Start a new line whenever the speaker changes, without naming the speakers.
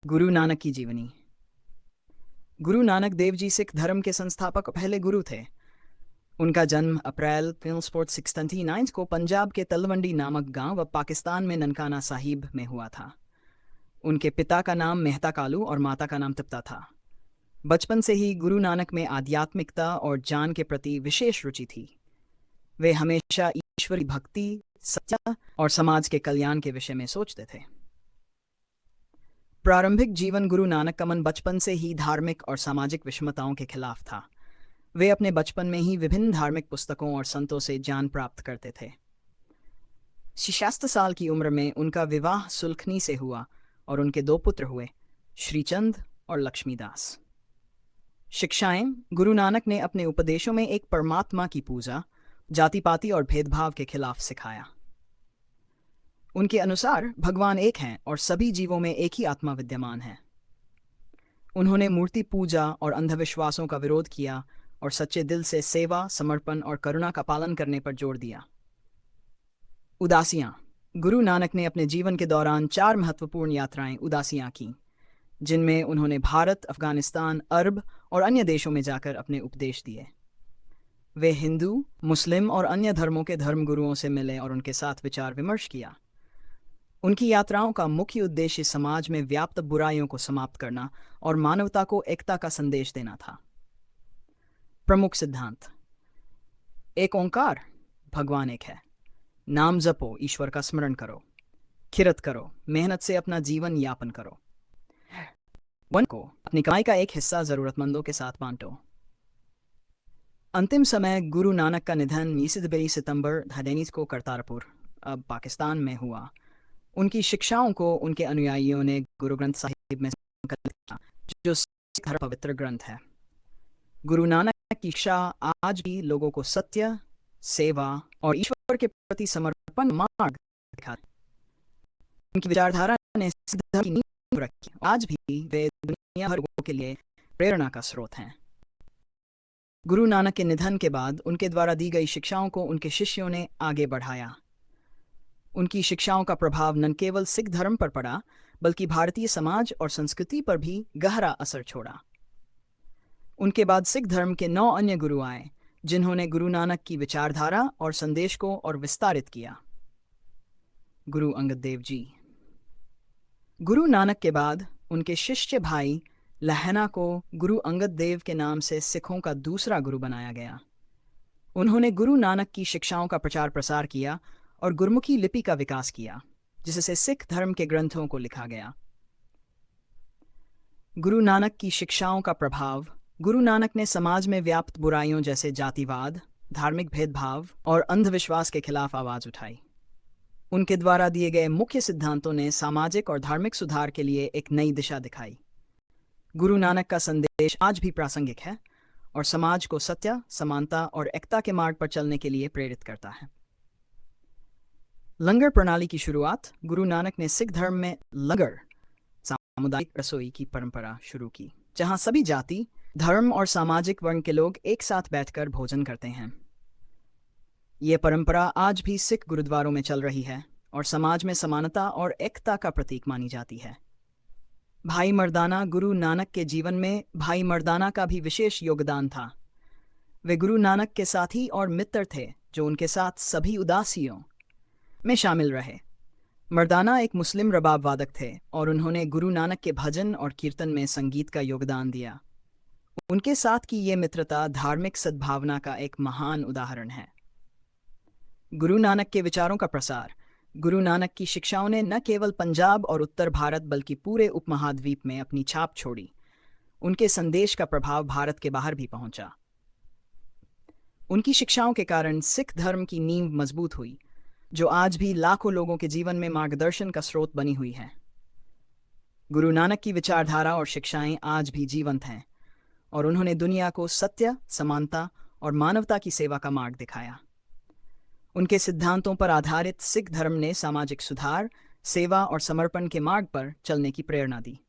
गुरु नानक की जीवनी। गुरु नानक देव जी सिख धर्म के संस्थापक पहले गुरु थे। उनका जन्म अप्रैल 1669 को पंजाब के तलवंडी नामक गांव व पाकिस्तान में ननकाना साहिब में हुआ था। उनके पिता का नाम मेहता कालू और माता का नाम तिप्ता था। बचपन से ही गुरु नानक में आध्यात्मिकता और ज्ञान के प्रति विशेष रुचि थी। वे हमेशा ईश्वर की भक्ति, सत्य और समाज के कल्याण के विषय में सोचते थे। प्रारंभिक जीवन गुरु नानक का मन बचपन से ही धार्मिक और सामाजिक विषमताओं के खिलाफ था। वे अपने बचपन में ही विभिन्न धार्मिक पुस्तकों और संतों से ज्ञान प्राप्त करते थे। 66 साल की उम्र में उनका विवाह सुलखनी से हुआ और उनके 2 पुत्र हुए, श्रीचंद और लक्ष्मीदास। शिक्षाएं। गुरु नानक ने अपने उपदेशों में एक परमात्मा की पूजा, जाति पाति और भेदभाव के खिलाफ सिखाया। उनके अनुसार भगवान एक हैं और सभी जीवों में एक ही आत्मा विद्यमान है। उन्होंने मूर्ति पूजा और अंधविश्वासों का विरोध किया और सच्चे दिल से सेवा, समर्पण और करुणा का पालन करने पर जोर दिया। उदासियां। गुरु नानक ने अपने जीवन के दौरान 4 महत्वपूर्ण यात्राएं उदासियां की, जिनमें उन्होंने भारत, अफगानिस्तान, अरब और अन्य देशों में जाकर अपने उपदेश दिए। वे हिंदू, मुस्लिम और अन्य धर्मों के धर्मगुरुओं से मिले और उनके साथ विचार विमर्श किया। उनकी यात्राओं का मुख्य उद्देश्य समाज में व्याप्त बुराइयों को समाप्त करना और मानवता को एकता का संदेश देना था। प्रमुख सिद्धांत। एक ओंकार, भगवान एक है। नाम जपो, ईश्वर का स्मरण करो। किरत करो, मेहनत से अपना जीवन यापन करो। वन को अपनी कमाई का एक हिस्सा जरूरतमंदों के साथ बांटो। अंतिम समय गुरु नानक का निधन 22 सितंबर 2023 को करतारपुर, अब पाकिस्तान में हुआ। उनकी शिक्षाओं को उनके अनुयायियों ने गुरु ग्रंथ साहिब में संकलित किया, जो सिख धर्म का पवित्र ग्रंथ है। गुरु नानक की शिक्षा आज भी लोगों को सत्य, सेवा और ईश्वर के प्रति समर्पण मार्ग दिखाती है। उनकी विचारधारा ने सिख धर्म की नींव रखी। आज भी वे दुनिया भर के लिए प्रेरणा का स्रोत हैं। गुरु नानक के निधन के बाद उनके द्वारा दी गई शिक्षाओं को उनके शिष्यों ने आगे बढ़ाया। उनकी शिक्षाओं का प्रभाव न केवल सिख धर्म पर पड़ा, बल्कि भारतीय समाज और संस्कृति पर भी गहरा असर छोड़ा। उनके बाद सिख धर्म के 9 अन्य गुरु आए, जिन्होंने गुरु नानक की विचारधारा और संदेश को और विस्तारित किया। गुरु अंगद देव जी। गुरु नानक के बाद उनके शिष्य भाई लहना को गुरु अंगद देव के नाम से सिखों का दूसरा गुरु बनाया गया। उन्होंने गुरु नानक की शिक्षाओं का प्रचार प्रसार किया और गुरमुखी लिपि का विकास किया, जिससे सिख धर्म के ग्रंथों को लिखा गया। गुरु नानक की शिक्षाओं का प्रभाव। गुरु नानक ने समाज में व्याप्त बुराइयों जैसे जातिवाद, धार्मिक भेदभाव और अंधविश्वास के खिलाफ आवाज उठाई। उनके द्वारा दिए गए मुख्य सिद्धांतों ने सामाजिक और धार्मिक सुधार के लिए एक नई दिशा दिखाई। गुरु नानक का संदेश आज भी प्रासंगिक है और समाज को सत्य, समानता और एकता के मार्ग पर चलने के लिए प्रेरित करता है। लंगर प्रणाली की शुरुआत। गुरु नानक ने सिख धर्म में लंगर, सामुदायिक रसोई की परंपरा शुरू की, जहां सभी जाति, धर्म और सामाजिक वर्ग के लोग एक साथ बैठकर भोजन करते हैं। ये परंपरा आज भी सिख गुरुद्वारों में चल रही है और समाज में समानता और एकता का प्रतीक मानी जाती है। भाई मर्दाना। गुरु नानक के जीवन में भाई मर्दाना का भी विशेष योगदान था। वे गुरु नानक के साथी और मित्र थे, जो उनके साथ सभी उदासियों में शामिल रहे। मर्दाना एक मुस्लिम रबाब वादक थे और उन्होंने गुरु नानक के भजन और कीर्तन में संगीत का योगदान दिया। उनके साथ की ये मित्रता धार्मिक सद्भावना का एक महान उदाहरण है। गुरु नानक के विचारों का प्रसार। गुरु नानक की शिक्षाओं ने न केवल पंजाब और उत्तर भारत बल्कि पूरे उपमहाद्वीप में अपनी छाप छोड़ी। उनके संदेश का प्रभाव भारत के बाहर भी पहुंचा। उनकी शिक्षाओं के कारण सिख धर्म की नींव मजबूत हुई, जो आज भी लाखों लोगों के जीवन में मार्गदर्शन का स्रोत बनी हुई है। गुरु नानक की विचारधारा और शिक्षाएं आज भी जीवंत हैं और उन्होंने दुनिया को सत्य, समानता और मानवता की सेवा का मार्ग दिखाया। उनके सिद्धांतों पर आधारित सिख धर्म ने सामाजिक सुधार, सेवा और समर्पण के मार्ग पर चलने की प्रेरणा दी।